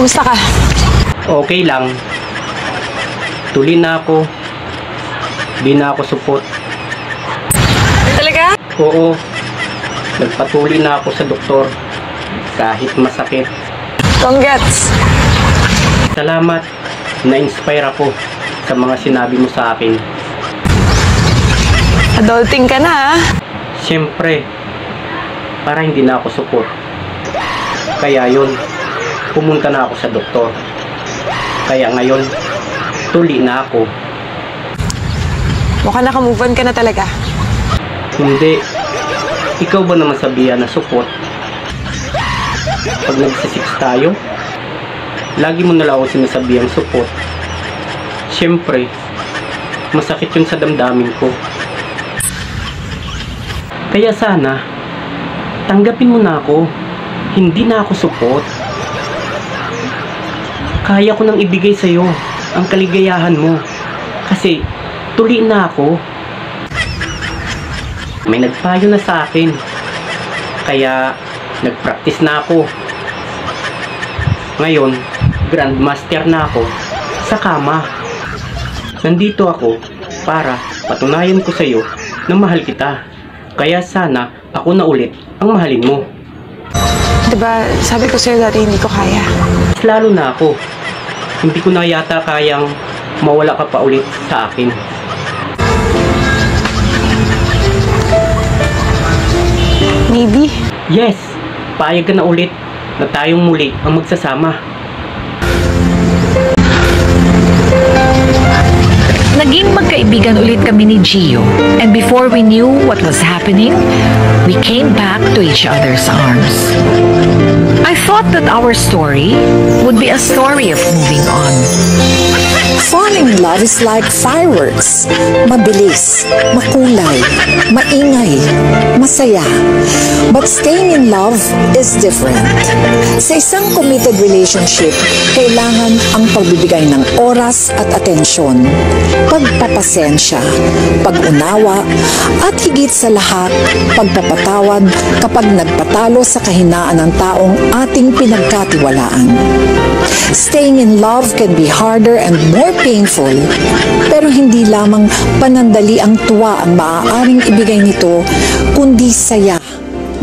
Kumusta ka? Okay lang. Tuli na ako. Di na ako supot. Talaga? Oo. Nagpatuli na ako sa doktor. Kahit masakit. Congrats! Salamat. Na-inspire ako sa mga sinabi mo sa akin. Adulting ka na, ha? Siyempre, para hindi na ako supot. Kaya yun, pumunta na ako sa doktor. Kaya ngayon, tuli na ako. Mukhang naka-move on ka na talaga. Hindi. Ikaw ba naman sabihan na supot? Pag nagsisix tayo, lagi mo nalang ako sinasabihang supot. Siyempre, masakit yun sa damdamin ko. Kaya sana, tanggapin mo na ako. Hindi na ako supot. Kaya ko nang ibigay sa'yo ang kaligayahan mo. Kasi, tuli na ako. May nagpayo na sa akin. Kaya, nagpractice na ako. Ngayon, grandmaster na ako sa kama. Nandito ako para patunayan ko sa'yo na mahal kita. Kaya sana ako na ulit ang mahalin mo. Diba, sabi ko sa'yo dati hindi ko kaya. Lalo na ako. Hindi ko na yata kayang mawala ka pa ulit sa akin. Maybe. Yes, payag ka na ulit na tayong muli ang magsasama. Naging magkaibigan ulit kami ni Gio, and before we knew what was happening, we came back to each other's arms. I thought that our story would be a story of moving on. Falling in love is like fireworks. Mabilis, makulay, maingay, masaya. But staying in love is different. Sa isang committed relationship, kailangan ang pagbibigay ng oras at atensyon, pagpapasensya, pag-unawa, at higit sa lahat, pagpapatawad kapag nagpatalo sa kahinaan ng taong ating pinagkatiwalaan. Staying in love can be harder and more painful, pero hindi lamang panandali ang tuwa ang maaaring ibigay nito, kundi saya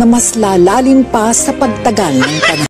na mas lalalim pa sa pagtagal ng panahon.